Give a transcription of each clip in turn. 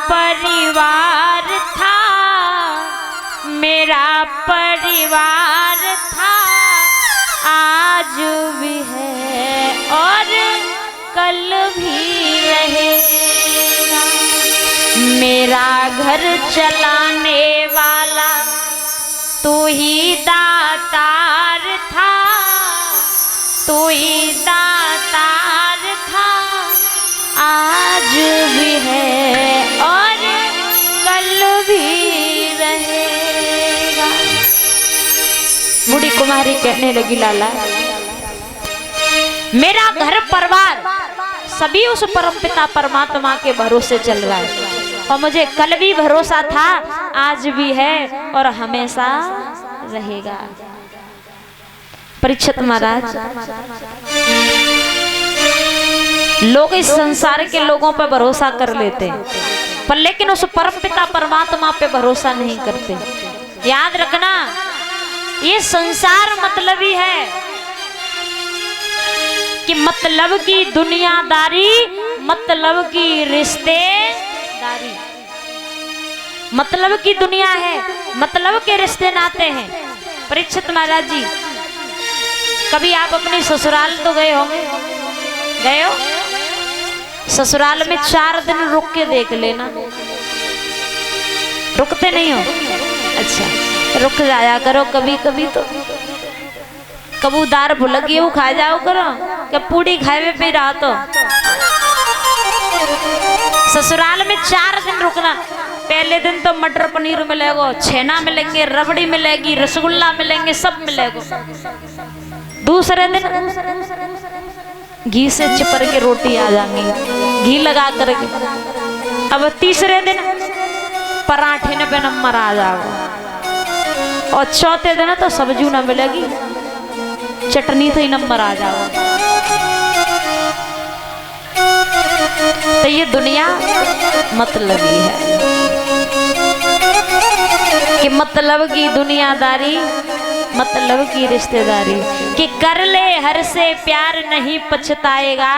परिवार था, मेरा परिवार था, आज भी है और कल भी रहेगा। मेरा घर चलाने वाला तू ही दातार था, तू ही दातार था, आज भी है और कल भी रहेगा। बूढ़ी कुमारी कहने लगी, लाला मेरा घर परिवार सभी उस परमपिता परमात्मा के भरोसे चल रहा है, और मुझे कल भी भरोसा था, आज भी है और हमेशा रहेगा। परीक्षित महाराज, लोग इस संसार के लोगों पर भरोसा कर लेते हैं, पर लेकिन उस परमपिता परमात्मा पे भरोसा नहीं करते। याद रखना, ये संसार मतलबी है कि मतलब की दुनियादारी, मतलब की रिश्तेदारी, मतलब की दुनिया है, मतलब के रिश्ते नाते हैं। परीक्षित महाराज जी, कभी आप अपने ससुराल तो गए होंगे, गए हो? ससुराल में 4 दिन रुक के देख लेना। रुकते नहीं हो? अच्छा, रुक जाया करो कभी कभी तो। कबूतर भुल गए वो खा जाओ करो, क्या पूड़ी खाए पे रहा तो। ससुराल में 4 दिन रुकना। पहले दिन तो मटर पनीर मिलेगा, छेना मिलेंगे, रबड़ी मिलेगी, रसगुल्ला मिलेंगे, सब मिलेगा। दूसरे दिन घी से चिपर के रोटी आ जाएंगी, घी लगा करके। अब तीसरे दिन पराठे ने पे नंबर आ जाओ, और चौथे दिन तो सब्जी ना मिलेगी, चटनी से ही नंबर आ जाओ। तो ये दुनिया मतलबी है कि मतलब की दुनियादारी, मतलब की रिश्तेदारी, कि कर ले हर से प्यार नहीं पछताएगा,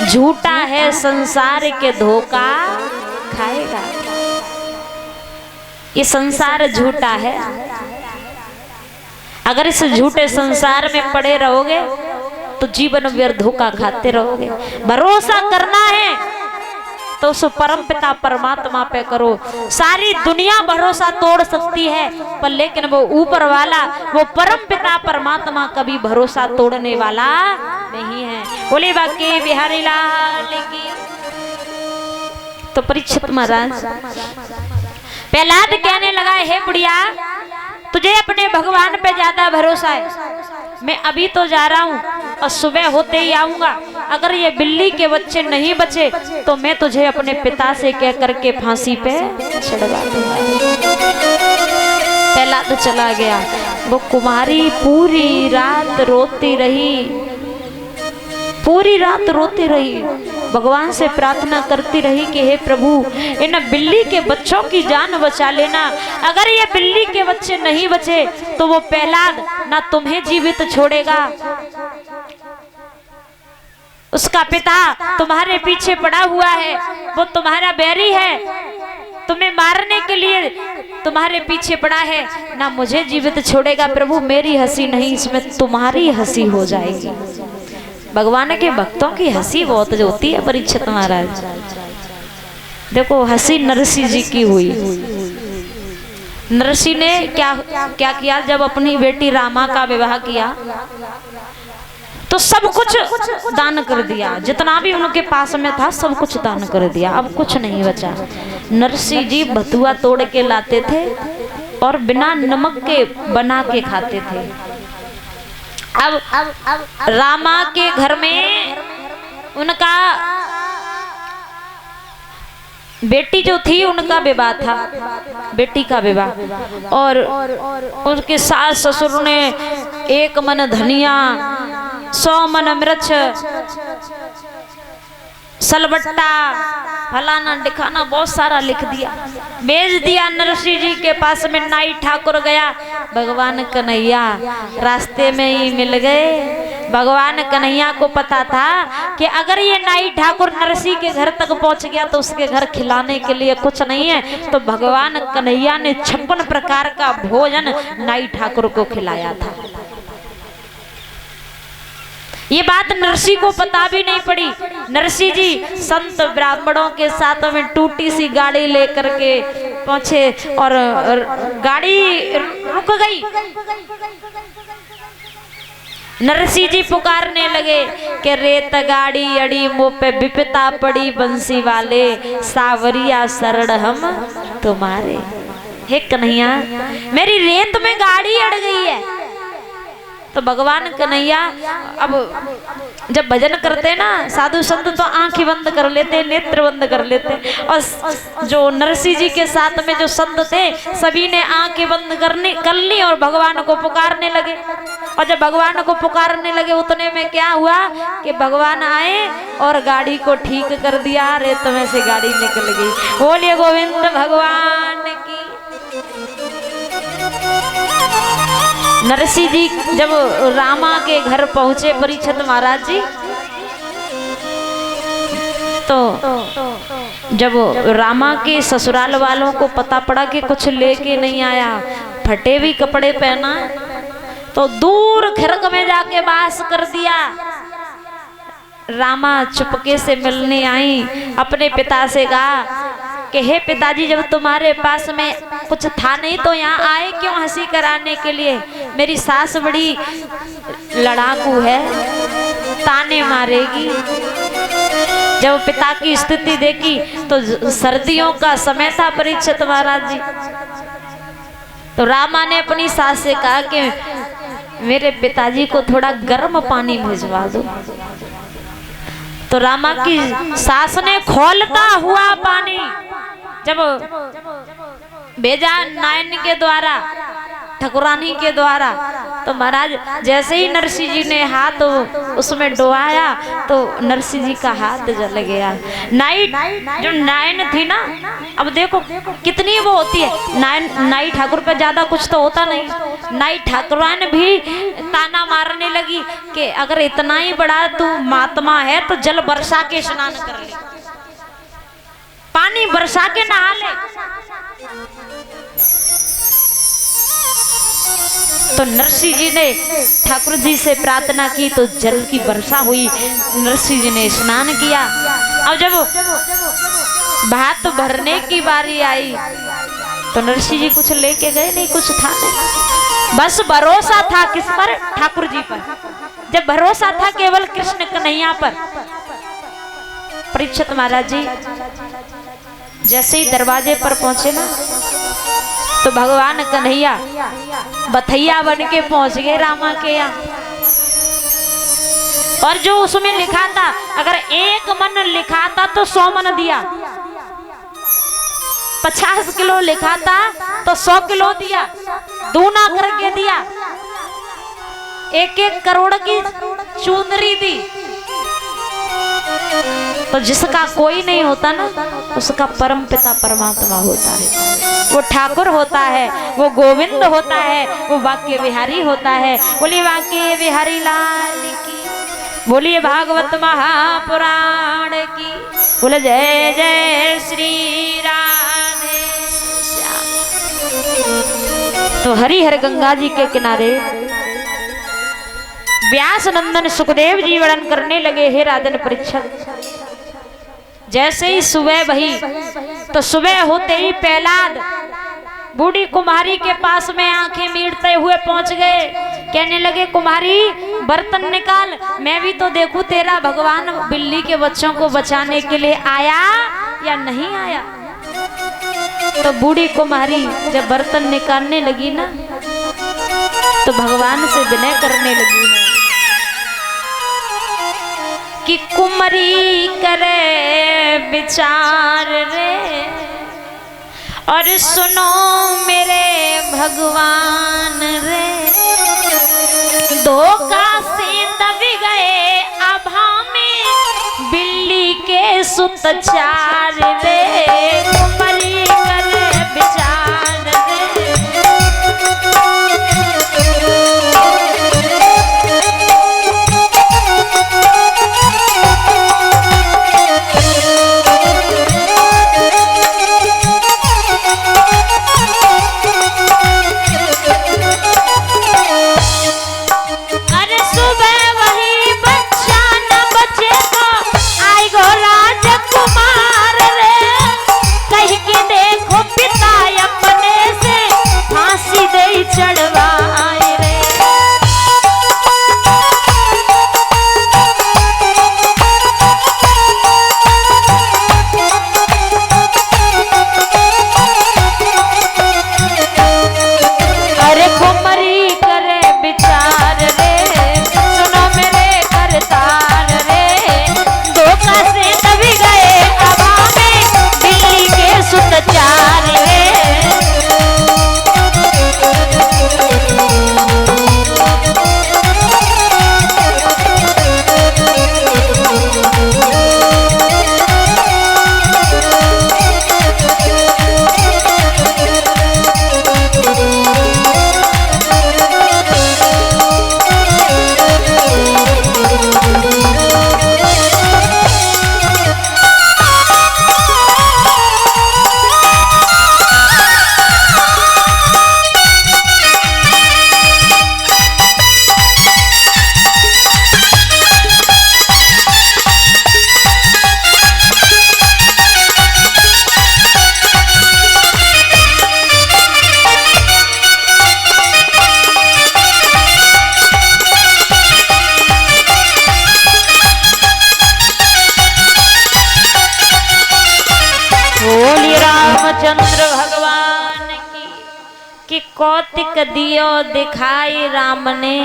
झूठा है संसार के धोखा खाएगा। ये संसार झूठा है, अगर इस झूठे संसार में पड़े रहोगे तो जीवन भर धोखा खाते रहोगे। भरोसा करना है तो उस परम पिता परमात्मा पे करो। सारी दुनिया भरोसा तोड़ सकती है, पर लेकिन वो ऊपर वाला, वो परम पिता परमात्मा कभी भरोसा तोड़ने वाला नहीं है। बोले बाकी बिहारी लाल की। तो परीक्षित महाराज, प्रहलाद कहने लगा, हे बुढ़िया, तुझे अपने भगवान पे ज्यादा भरोसा है। मैं अभी तो जा रहा हूँ और सुबह होते ही आऊंगा। अगर ये बिल्ली के बच्चे नहीं बचे तो मैं तुझे अपने पिता से कह करके फांसी पे चढ़वा दूंगा। प्रहलाद चला गया। वो कुमारी पूरी रात रोती रही, पूरी रात रोती रही, भगवान से प्रार्थना करती रही कि हे प्रभु, इन बिल्ली के बच्चों की जान बचा लेना। अगर ये बिल्ली के बच्चे नहीं बचे तो वो प्रहलाद ना तुम्हें जीवित छोड़ेगा, उसका पिता तुम्हारे पीछे पड़ा हुआ है, वो तुम्हारा बैरी है, तुम्हें मारने के लिए तुम्हारे पीछे पड़ा है, ना मुझे जीवित छोड़ेगा। प्रभु, मेरी हंसी नहीं, इसमें तुम्हारी हंसी हो जाएगी। भगवान के भक्तों की हंसी बहुत होती है। परीक्षित महाराज देखो, हंसी नरसिंह जी की हुई। नरसिंह ने क्या क्या किया? जब अपनी बेटी रामा का विवाह किया तो सब कुछ दान कर दिया, जितना भी उनके पास में था सब कुछ दान कर दिया, अब कुछ नहीं बचा। नरसिंह जी बथुआ तोड़ के लाते थे और बिना नमक के बना के खाते थे। अब रामा के घर में उनका बेटी जो थी उनका विवाह था, बेटी का विवाह, और उनके सास ससुर ने 1 मन धनिया, 100 मन मिर्च, सलबट्टा, फलाना दिखाना बहुत सारा लिख दिया, भेज दिया नरसिंह जी के पास में। नाई ठाकुर गया, भगवान कन्हैया रास्ते में ही मिल गए, भगवान कन्हैया को पता था कि अगर ये नाई ठाकुर नरसी के घर तक पहुंच गया तो उसके घर खिलाने के लिए कुछ नहीं है। तो भगवान कन्हैया ने 56 प्रकार का भोजन नाई ठाकुर को खिलाया था। ये बात नरसी को पता भी नहीं पड़ी। नरसी जी संत ब्राह्मणों के साथ में टूटी सी गाड़ी लेकर के पहुंचे और गाड़ी रुक गई। नरसी जी पुकारने लगे कि रेत गाड़ी अड़ी मुँह पे विपता पड़ी, बंसी वाले सावरिया शरण हम तुम्हारे। हे कन्हैया, मेरी रेत में गाड़ी अड़ गई है। तो भगवान कन्हैया अब जब भजन करते ना साधु संत तो आंखें बंद कर लेते, नेत्र बंद कर लेते। और जो नरसी जी के साथ में जो संत थे सभी ने आंखें बंद कर ली और भगवान को पुकारने लगे। और जब भगवान को पुकारने लगे उतने में क्या हुआ कि भगवान आए और गाड़ी को ठीक कर दिया, रेत में से गाड़ी निकल गई। बोलिए गोविंद भगवान की। नरसी जी जब रामा के घर पहुंचे परीक्षित महाराज जी, तो जब रामा के ससुराल वालों को पता पड़ा कि कुछ लेके नहीं आया, फटे हुए कपड़े पहना, तो दूर खिरक में जाके वास कर दिया। रामा चुपके से मिलने आई, अपने पिता से कहा कि हे पिताजी, जब तुम्हारे पास में कुछ था नहीं तो यहाँ आए क्यों हंसी कराने के लिए? मेरी सास बड़ी लड़ाकू है, ताने मारेगी। जब पिता की स्थिति देखी तो सर्दियों का समय था परीक्षित महाराज जी, तो रामा ने अपनी सास से कहा कि मेरे पिताजी को थोड़ा गर्म पानी भिजवा दो। तो रामा की सास ने खौलता हुआ पानी जब भेजा नायन के द्वारा, ठकुरानी के द्वारा, तो महाराज जैसे ही नरसी जी ने हाथ उसमें डुबाया तो नरसी जी का हाथ जल गया। जो नायन थी ना, अब देखो कितनी वो होती है, नाई ठाकुर पे ज्यादा कुछ तो होता नहीं। नाई ठाकुरान भी ताना मारने लगी कि अगर इतना ही बड़ा तू महात्मा है तो जल बरसा के स्नान कर ले, पानी बरसा के नहा ले। तो नरसी जी ने ठाकुर जी से प्रार्थना की तो जल की वर्षा हुई, नरसी जी ने स्नान किया। अब जब भात भरने की बारी आई तो नरसी जी कुछ लेके गए नहीं, कुछ था नहीं, बस भरोसा था किस पर? ठाकुर जी पर। जब भरोसा था केवल कृष्ण कन्हैया पर। परीक्षित महाराज जी जैसे ही दरवाजे पर पहुंचे ना तो भगवान कन्हैया बथैया बन के पहुंच गए रामा के यहाँ। और जो उसमें लिखा था, अगर 1 मन लिखा था तो 100 मन दिया, 50 किलो लिखा था तो 100 किलो दिया, दूना करके दिया, 1-1 करोड़ की चुनरी दी। तो जिसका कोई नहीं होता ना, उसका परम पिता परमात्मा होता है, वो ठाकुर होता है, वो गोविंद होता है, वो वाक्य विहारी होता है। बोलिए वाक्य विहारी लाल की, बोलिए भागवत महापुराण की, बोले जय जय श्री राधे श्याम। तो हरिहर गंगा जी के किनारे व्यास नंदन सुखदेव जी वर्णन करने लगे, हे राजन परीक्षित, जैसे ही सुबह भई तो सुबह होते ही प्रहलाद बूढ़ी कुम्हारी के पास में आंखें मीटते हुए पहुंच गए। कहने लगे, कुम्हारी बर्तन निकाल, मैं भी तो देखूं तेरा भगवान बिल्ली के बच्चों को बचाने के लिए आया या नहीं आया। तो बूढ़ी कुम्हारी जब बर्तन निकालने लगी ना तो भगवान से विनय करने लगी कि कुमरी करे विचार रे, और सुनो मेरे भगवान रे, धोखा से दब गए आभा में बिल्ली के सुत चार रे, कुमरी करे विचार रे। बोलिए रामचंद्र भगवान की कि कौतिक दियो दिखाई राम ने,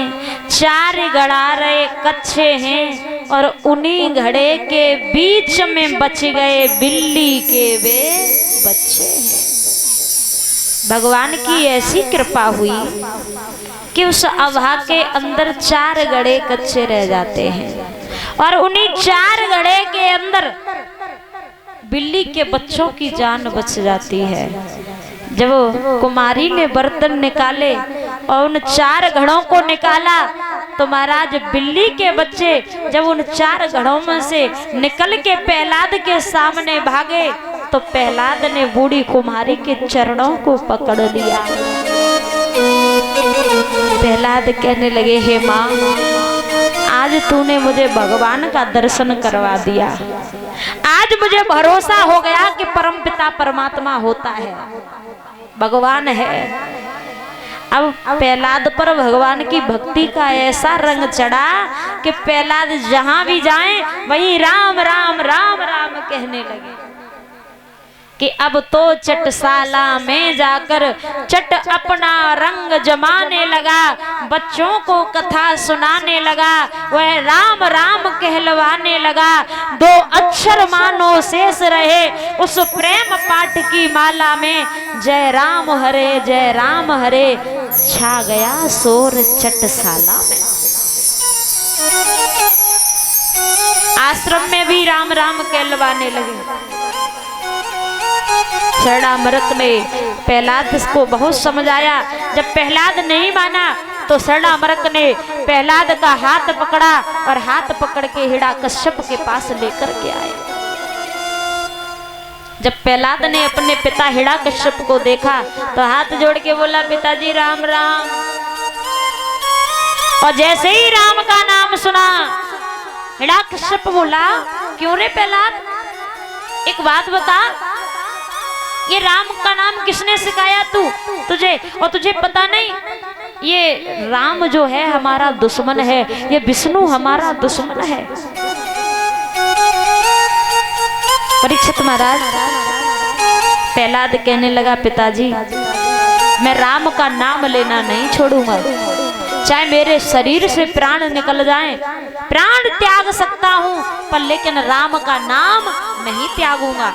4 घड़ा रहे कच्चे हैं और उन्हीं घड़े के बीच में बच गए बिल्ली के वे बच्चे हैं। भगवान की ऐसी कृपा हुई कि उस अभा के अंदर 4 घड़े कच्चे रह जाते हैं और उन्हीं 4 घड़े के अंदर बिल्ली के बच्चों की जान बच जाती है। जब कुमारी ने बर्तन निकाले और उन 4 घड़ों को निकाला तो महाराज बिल्ली के बच्चे जब उन 4 घड़ों में से निकल के प्रहलाद के सामने भागे तो प्रहलाद ने बूढ़ी कुमारी के चरणों को पकड़ लिया। प्रहलाद कहने लगे, हे माँ, आज तूने मुझे भगवान का दर्शन करवा दिया। आज मुझे भरोसा हो गया कि परमपिता परमात्मा होता है, भगवान है। अब प्रहलाद पर भगवान की भक्ति का ऐसा रंग चढ़ा कि प्रहलाद जहां भी जाए वहीं राम राम राम राम कहने लगे कि अब तो चटशाला में जाकर चट अपना रंग जमाने लगा, बच्चों को कथा सुनाने लगा, वह राम राम कहलवाने लगा। 2 अक्षर मानो शेष रहे उस प्रेम पाठ की माला में, जय राम हरे छा गया शोर चटशाला में। आश्रम में भी राम राम कहलवाने लगे। शरणामृत ने प्रहलाद को बहुत समझाया। जब प्रहलाद नहीं माना तो शरणामृत ने प्रहलाद का हाथ पकड़ा और हाथ पकड़ के हिरण्यकश्यप के पास लेकर के आए। जब प्रहलाद ने अपने पिता हिरण्यकश्यप को देखा तो हाथ जोड़ के बोला, पिताजी राम राम। और जैसे ही राम का नाम सुना हिरण्यकश्यप बोला, क्यों रे प्रहलाद, एक बात बता, ये राम का नाम किसने सिखाया तुझे? और तुझे पता नहीं ये राम जो है हमारा दुश्मन है, ये विष्णु हमारा दुश्मन है। परीक्षित महाराज, प्रहलाद कहने लगा, पिताजी मैं राम का नाम लेना नहीं छोड़ूंगा, चाहे मेरे शरीर से प्राण निकल जाएं, प्राण त्याग सकता हूं पर लेकिन राम का नाम नहीं त्यागूंगा।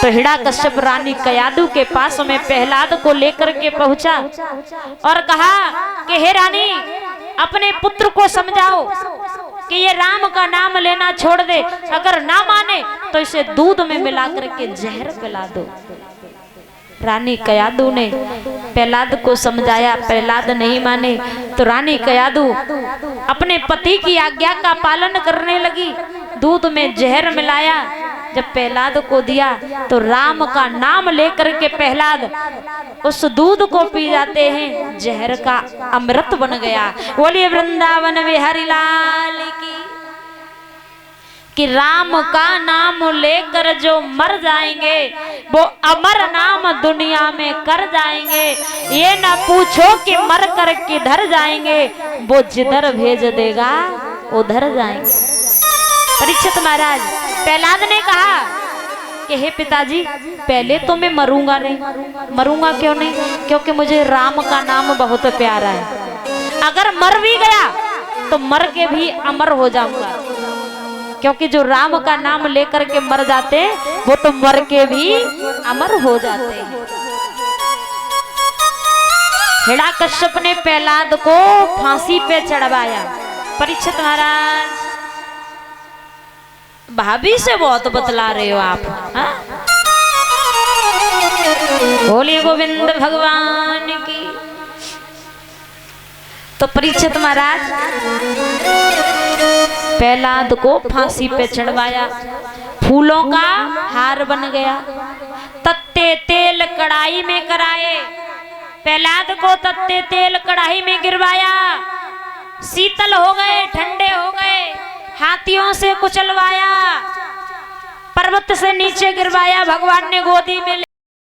तो हिरण्यकश्यप रानी कयादू के पास में प्रहलाद को लेकर के पहुंचा और कहा कि हे रानी, अपने पुत्र को समझाओ कि ये राम का नाम लेना छोड़ दे, अगर ना माने तो इसे दूध में मिलाकर के जहर पिला दो। रानी कयादू ने प्रहलाद को समझाया, प्रहलाद नहीं माने तो रानी कयादू अपने पति की आज्ञा का पालन करने लगी। दूध में जहर मिलाया, जब प्रहलाद को दिया तो राम का नाम लेकर के प्रहलाद उस दूध को पी जाते हैं, जहर का अमृत बन गया। बोलिए वृंदावन बिहारी लाल की। कि राम का नाम लेकर जो मर जाएंगे वो अमर नाम दुनिया में कर जाएंगे। ये ना पूछो कि मर कर किधर जाएंगे, वो जिधर भेज देगा उधर जाएंगे। परीक्षित महाराज, प्रहलाद ने कहा कि हे पिताजी, पहले तो मैं मरूंगा नहीं। मरूंगा क्यों नहीं? क्योंकि मुझे राम का नाम बहुत प्यारा है। अगर मर भी गया तो मर के भी अमर हो जाऊंगा, क्योंकि जो राम का नाम लेकर के मर जाते वो तो मर के भी अमर हो जाते हैं। हिरण्यकश्यप ने प्रहलाद को फांसी पे चढ़वाया। परीक्षित महाराज, भाभी से बहुत बतला रहे हो आप, हाँ? बोलिए गोविंद भगवान की। तो परीक्षित महाराज प्रहलाद को फांसी पे चढ़वाया, फूलों का हार बन गया, तत्ते तेल कढ़ाई में कराए, प्रहलाद को तत्ते तेल कढ़ाई में गिरवाया, शीतल हो गए, ठंडे हो गए, हाथियों से कुचलवाया, पर्वत से नीचे गिरवाया, भगवान ने गोदी में